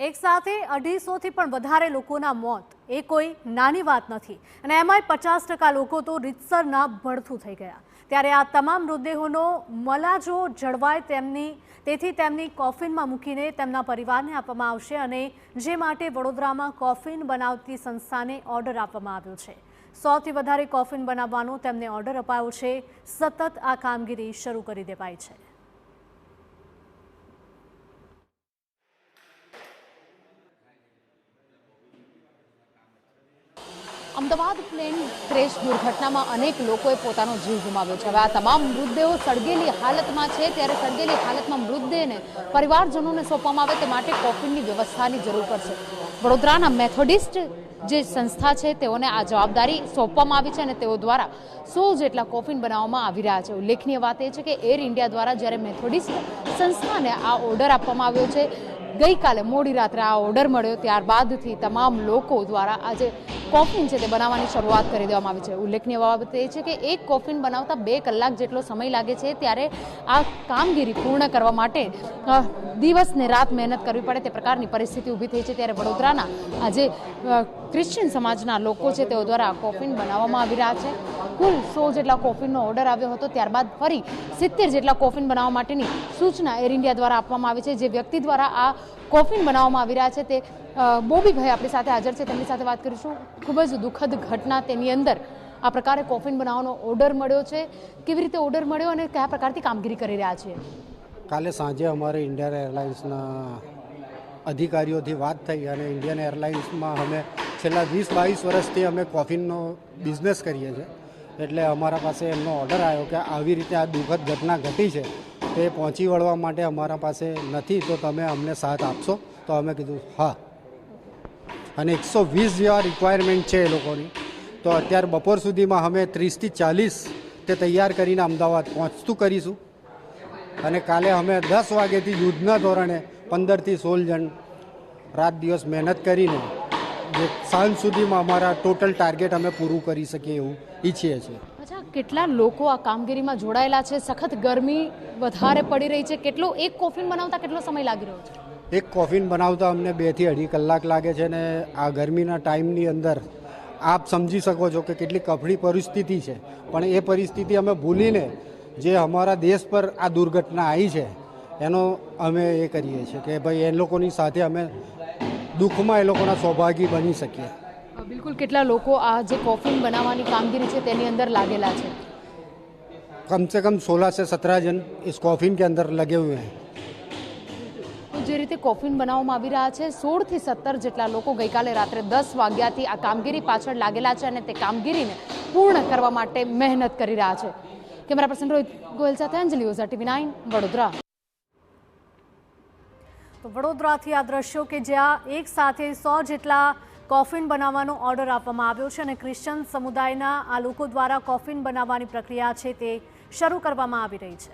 એક સાથે 250થી પણ વધારે લોકોના મોત એ કોઈ નાની વાત નથી અને એમાંય 50% લોકો તો રીતસરના ભડથું થઈ ગયા। ત્યારે આ તમામ મૃતદેહોનો મલાજો જળવાય તેથી તેમની કોફિનમાં મૂકીને તેમના પરિવારને આપવામાં આવશે અને જે માટે વડોદરામાં કોફિન બનાવતી સંસ્થાને ઓર્ડર આપવામાં આવ્યો છે। 100થી વધારે કોફિન બનાવવાનો તેમને ઓર્ડર અપાયો છે। સતત આ કામગીરી શરૂ કરી દેવાઈ છે। અમદાવાદ પ્લેન ક્રેશ દુર્ઘટનામાં અનેક લોકોએ પોતાનો જીવ ગુમાવ્યો છે। હવે આ તમામ મૃતદેહો સળગેલી હાલતમાં છે, ત્યારે સળગેલી હાલતમાં મૃતદેહને પરિવારજનોને સોંપવામાં આવે તે માટે કોફિનની વ્યવસ્થાની જરૂર પડશે। વડોદરાના મેથોડિસ્ટ જે સંસ્થા છે તેઓને આ જવાબદારી સોંપવામાં આવી છે અને તેઓ દ્વારા 100 જેટલા કોફિન બનાવવામાં આવી રહ્યા છે। ઉલ્લેખનીય વાત એ છે કે એર ઇન્ડિયા દ્વારા જ્યારે મેથોડિસ્ટ સંસ્થાને આ ઓર્ડર આપવામાં આવ્યો છે, ગઈકાલે મોડી રાત્રે આ ઓર્ડર મળ્યો, ત્યારબાદથી તમામ લોકો દ્વારા આજે કોફિન છે તે બનાવવાની શરૂઆત કરી દેવામાં આવી છે। ઉલ્લેખનીય બાબત એ છે કે એક કોફિન બનાવતા 2 કલાક જેટલો સમય લાગે છે, ત્યારે આ કામગીરી પૂર્ણ કરવા માટે દિવસ ને રાત મહેનત કરવી પડે તે પ્રકારની પરિસ્થિતિ ઊભી થઈ છે। ત્યારે વડોદરાના આજે ક્રિશ્ચિયન સમાજના લોકો છે તેઓ દ્વારા કોફિન બનાવવામાં આવી રહ્યા છે। કુલ 100 જેટલા કોફિનનો ઓર્ડર આવ્યો હતો, ત્યારબાદ ફરી 70 જેટલા કોફિન બનાવવા માટેની સૂચના એર ઇન્ડિયા દ્વારા આપવામાં આવી છે। જે વ્યક્તિ દ્વારા આ કોફિન બનાવવામાં આવી રહ્યા છે તે બોબીભાઈ આપણી સાથે હાજર છે, તેમની સાથે વાત કરીશું। ખૂબ જ દુઃખદ ઘટના, તેની અંદર આ પ્રકારે કોફિન બનાવવાનો ઓર્ડર મળ્યો છે, કેવી રીતે ઓર્ડર મળ્યો અને કયા પ્રકારથી કામગીરી કરી રહ્યા છે? કાલે સાંજે અમારે ઇન્ડિયન એરલાઇન્સના અધિકારીઓથી વાત થઈ અને ઇન્ડિયન એરલાઇન્સમાં અમે છેલ્લા 20-22 વર્ષથી અમે કોફિનનો બિઝનેસ કરીએ છીએ, એટલે અમારા પાસે એમનો ઓર્ડર આવ્યો કે આવી રીતે આ દુઃખદ ઘટના ઘટી છે, તે પહોંચી વળવા માટે અમારા પાસે નથી, તો તમે અમને સાથ આપશો? તો અમે કીધું હા, અને 120 જેવા રિક્વાયરમેન્ટ છે એ લોકોની, તો અત્યારે બપોર સુધીમાં અમે 30થી 40 તે તૈયાર કરીને અમદાવાદ પહોંચતું કરીશું અને કાલે અમે 10 વાગ્યાથી યુદ્ધના ધોરણે 15થી 16 જણ રાત દિવસ મહેનત કરીને જે સાંજ સુધીમાં અમારા ટોટલ ટાર્ગેટ અમે પૂરું કરી શકીએ એવું ઈચ્છીએ છીએ। અચ્છા, કેટલા લોકો આ કામગીરીમાં જોડાયેલા છે? સખત ગરમી વધારે પડી રહી છે, કેટલો એક કોફિન બનાવતા કેટલો સમય લાગી રહ્યો છે? એક કોફિન બનાવતા અમને 2 થી 2.5 કલાક લાગે છે ને આ ગરમીના ટાઈમની અંદર આપ સમજી શકો છો કે કેટલી કફડી પરિસ્થિતિ છે, પણ એ પરિસ્થિતિ અમે ભૂલીને જે અમારા દેશ પર આ દુર્ઘટના આવી છે એનો અમે એ કરીએ છીએ કે ભાઈ એ લોકોની સાથે અમે દુઃખમાં એ લોકોના સૌભાગી બની શકીએ। બિલકુલ, કેટલા લોકો આ જે કોફિન બનાવવાની કામગીરી છે તેની અંદર લાગેલા છે? कम से कम 16 से 17 जन इस कॉफिन के अंदर लगे हुए हैं। જે રીતે કોફિન બનાવવામાં આવી રહ્યા છે, 16 થી 17 જેટલા લોકો ગઈકાલે રાત્રે 10 વાગ્યાથી આ કામગીરી પાછળ લાગેલા છે અને તે કામગીરીને પૂર્ણ કરવા માટે મહેનત કરી રહ્યા છે। કેમેરા પર્સન રોહિત ગોયલ સાથે અંજલિ ઓઝા, TV9 વડોદરા। તો વડોદરાથી આ દ્રશ્યો કે જ્યાં એક સાથે 100 જેટલા કોફિન બનાવવાનો ઓર્ડર આપવામાં આવ્યો છે અને ક્રિશ્ચન સમુદાયના આ લોકો દ્વારા કોફિન બનાવવાની પ્રક્રિયા છે તે શરૂ કરવામાં આવી રહી છે।